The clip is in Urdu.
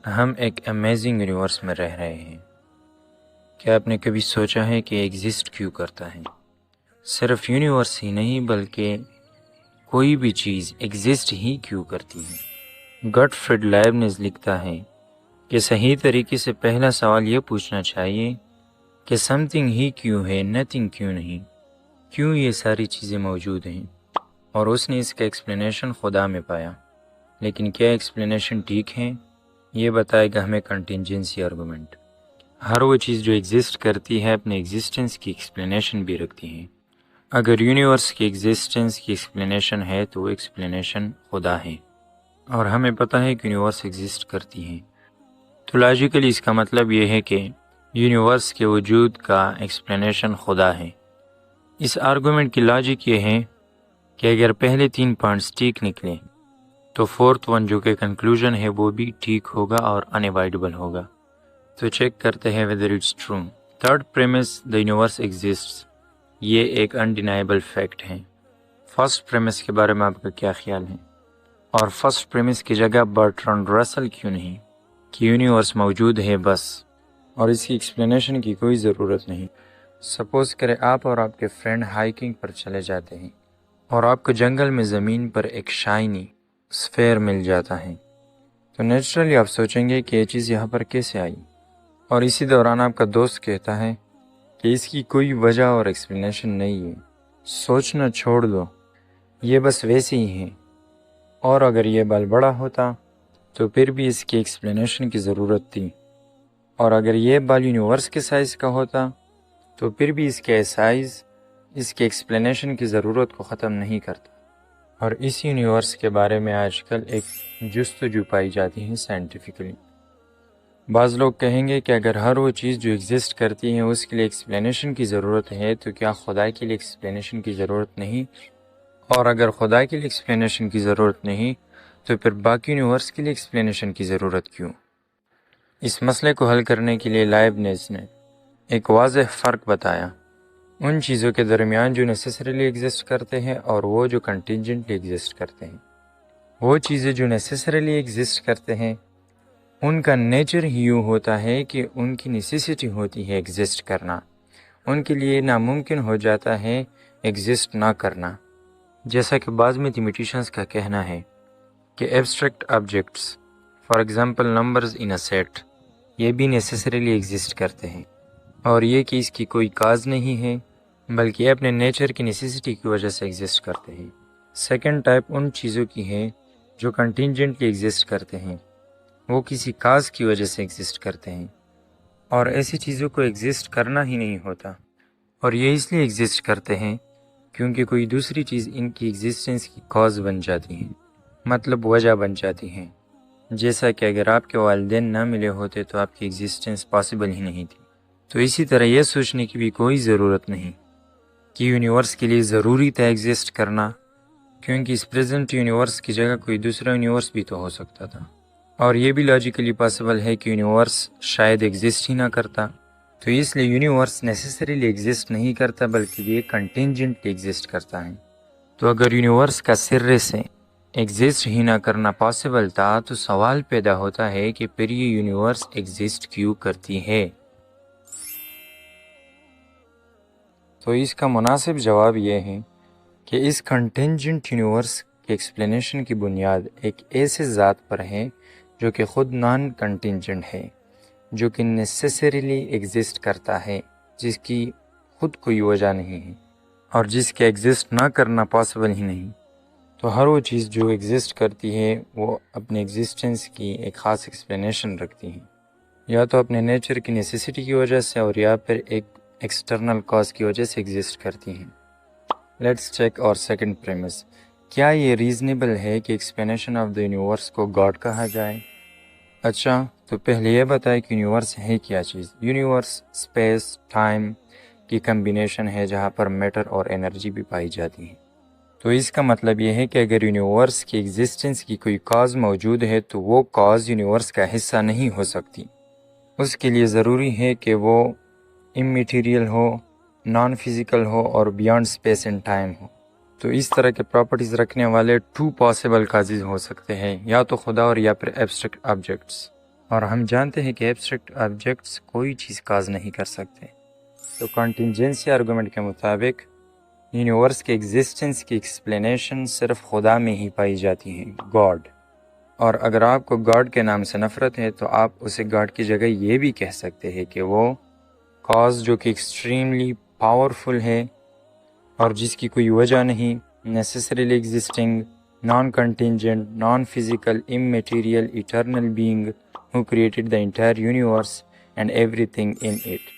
ہم ایک امیزنگ یونیورس میں رہ رہے ہیں۔ کیا آپ نے کبھی سوچا ہے کہ ایگزسٹ کیوں کرتا ہے؟ صرف یونیورس ہی نہیں بلکہ کوئی بھی چیز ایگزسٹ ہی کیوں کرتی ہے؟ گٹفریڈ لیبنز لکھتا ہے کہ صحیح طریقے سے پہلا سوال یہ پوچھنا چاہیے کہ سم تھنگ ہی کیوں ہے، نتھنگ کیوں نہیں؟ کیوں یہ ساری چیزیں موجود ہیں؟ اور اس نے اس کا ایکسپلینیشن خدا میں پایا۔ لیکن کیا ایکسپلینیشن ٹھیک ہے؟ یہ بتائے گا ہمیں کنٹینجنسی آرگومنٹ۔ ہر وہ چیز جو ایگزسٹ کرتی ہے اپنے ایگزسٹنس کی ایکسپلینیشن بھی رکھتی ہے۔ اگر یونیورس کی ایگزسٹنس کی ایکسپلینیشن ہے تو وہ ایکسپلینیشن خدا ہے، اور ہمیں پتہ ہے کہ یونیورس ایگزسٹ کرتی ہے۔ تو لاجیکلی اس کا مطلب یہ ہے کہ یونیورس کے وجود کا ایکسپلینیشن خدا ہے۔ اس آرگومنٹ کی لاجک یہ ہے کہ اگر پہلے 3 پوائنٹس ٹھیک نکلے تو فورتھ ون جو کہ کنکلوژن ہے وہ بھی ٹھیک ہوگا اور انیوائڈیبل ہوگا۔ تو چیک کرتے ہیں whether it's true۔ Third premises the universe exists، یہ ایک انڈینائبل فیکٹ ہے۔ فرسٹ پریمس کے بارے میں آپ کا کیا خیال ہے؟ اور فرسٹ پریمس کی جگہ برٹرانڈ رسل کیوں نہیں کہ یونیورس موجود ہے بس، اور اس کی ایکسپلینیشن کی کوئی ضرورت نہیں؟ سپوز کرے آپ اور آپ کے فرینڈ ہائکنگ پر چلے جاتے ہیں اور آپ کو جنگل میں زمین پر ایک شائنی سفیر مل جاتا ہے، تو نیچرلی آپ سوچیں گے کہ یہ چیز یہاں پر کیسے آئی، اور اسی دوران آپ کا دوست کہتا ہے کہ اس کی کوئی وجہ اور ایکسپلینیشن نہیں ہے، سوچنا چھوڑ دو، یہ بس ویسے ہی ہے۔ اور اگر یہ بال بڑا ہوتا تو پھر بھی اس کی ایکسپلینیشن کی ضرورت تھی، اور اگر یہ بال یونیورس کے سائز کا ہوتا تو پھر بھی اس کے سائز اس کی ایکسپلینیشن کی ضرورت کو ختم نہیں کرتا۔ اور اس یونیورس کے بارے میں آج کل ایک جستجو پائی جاتی ہے سائنٹیفکلی۔ بعض لوگ کہیں گے کہ اگر ہر وہ چیز جو ایگزسٹ کرتی ہے اس کے لیے ایکسپلینیشن کی ضرورت ہے تو کیا خدا کے لیے ایکسپلینیشن کی ضرورت نہیں؟ اور اگر خدا کے لیے ایکسپلینیشن کی ضرورت نہیں تو پھر باقی یونیورس کے لیے ایکسپلینیشن کی ضرورت کیوں؟ اس مسئلے کو حل کرنے کے لیے لائبنز نے ایک واضح فرق بتایا ان چیزوں کے درمیان جو نیسیسریلی ایگزسٹ کرتے ہیں اور وہ جو کنٹینجنٹلی ایگزسٹ کرتے ہیں۔ وہ چیزیں جو نیسیسریلی ایگزسٹ کرتے ہیں ان کا نیچر ہی یوں ہوتا ہے کہ ان کی نیسیسٹی ہوتی ہے ایگزسٹ کرنا، ان کے لیے ناممکن ہو جاتا ہے ایگزسٹ نہ کرنا۔ جیسا کہ بعض میتھمیٹیشنز کا کہنا ہے کہ abstract objects for example numbers in a set یہ بھی نیسیسریلی ایگزسٹ کرتے ہیں، اور یہ کہ اس کی کوئی کاز نہیں ہے بلکہ یہ اپنے نیچر کی نیسیسٹی کی وجہ سے ایگزسٹ کرتے ہیں۔ سیکنڈ ٹائپ ان چیزوں کی ہے جو کنٹینجنٹلی ایگزسٹ کرتے ہیں، وہ کسی کاز کی وجہ سے ایگزسٹ کرتے ہیں، اور ایسی چیزوں کو ایگزسٹ کرنا ہی نہیں ہوتا، اور یہ اس لیے ایگزسٹ کرتے ہیں کیونکہ کوئی دوسری چیز ان کی ایگزسٹنس کی کاز بن جاتی ہے، مطلب وجہ بن جاتی ہے۔ جیسا کہ اگر آپ کے والدین نہ ملے ہوتے تو آپ کی ایگزسٹنس پاسبل ہی نہیں تھی۔ تو اسی طرح یہ سوچنے کی بھی کوئی ضرورت نہیں کہ یونیورس کے لیے ضروری تھا ایگزسٹ کرنا، کیونکہ اس پریزنٹ یونیورس کی جگہ کوئی دوسرا یونیورس بھی تو ہو سکتا تھا، اور یہ بھی لاجیکلی پاسبل ہے کہ یونیورس شاید ایگزسٹ ہی نہ کرتا۔ تو اس لیے یونیورس نیسیسریلی ایگزسٹ نہیں کرتا بلکہ یہ کنٹینجنٹلی ایگزسٹ کرتا ہے۔ تو اگر یونیورس کا سرے سے ایگزسٹ ہی نہ کرنا پاسبل تھا تو سوال پیدا ہوتا ہے کہ پھر یہ یونیورس ایگزسٹ کیوں کرتی ہے؟ تو اس کا مناسب جواب یہ ہے کہ اس کنٹینجنٹ یونیورس کی ایکسپلینیشن کی بنیاد ایک ایسے ذات پر ہے جو کہ خود نان کنٹینجنٹ ہے، جو کہ نیسیسریلی ایگزسٹ کرتا ہے، جس کی خود کوئی وجہ نہیں ہے اور جس کے ایگزسٹ نہ کرنا پاسبل ہی نہیں۔ تو ہر وہ چیز جو ایگزسٹ کرتی ہے وہ اپنے ایگزسٹنس کی ایک خاص ایکسپلینیشن رکھتی ہے، یا تو اپنے نیچر کی نیسیسٹی کی وجہ سے اور یا پھر ایک ایکسٹرنل کاز کی وجہ سے ایگزسٹ کرتی ہیں۔ لیٹس چیک اور سیکنڈ پریمس۔ کیا یہ ریزنیبل ہے کہ ایکسپلینیشن آف دا یونیورس کو گاڈ کہا جائے؟ اچھا، تو پہلے یہ بتائے کہ یونیورس ہے کیا چیز؟ یونیورس اسپیس ٹائم کی کمبینیشن ہے جہاں پر میٹر اور انرجی بھی پائی جاتی ہے۔ تو اس کا مطلب یہ ہے کہ اگر یونیورس کی ایگزسٹنس کی کوئی کاز موجود ہے تو وہ کاز یونیورس کا حصہ نہیں ہو سکتی، اس کے لیے ضروری ہے کہ وہ امیٹیریل ہو، نان فزیکل ہو اور بیانڈ اسپیس اینڈ ٹائم ہو۔ تو اس طرح کے پراپرٹیز رکھنے والے 2 پاسبل کازز ہو سکتے ہیں، یا تو خدا اور یا پھر ایبسٹریکٹ آبجیکٹس۔ اور ہم جانتے ہیں کہ ایبسٹریکٹ آبجیکٹس کوئی چیز کاز نہیں کر سکتے۔ تو کنٹینجنسی آرگومنٹ کے مطابق یونیورس کے ایگزسٹنس کی ایکسپلینیشن صرف خدا میں ہی پائی جاتی ہیں، گاڈ۔ اور اگر آپ کو گاڈ کے نام سے نفرت ہے تو آپ اسے گاڈ کی جگہ یہ بھی کہہ سکتے ہیں کہ وہ کاز جو کہ ایکسٹریملی پاورفل ہے اور جس کی کوئی وجہ نہیں، necessarily existing, naan contingent, non physical, immaterial, eternal being who created the entire universe and everything in it۔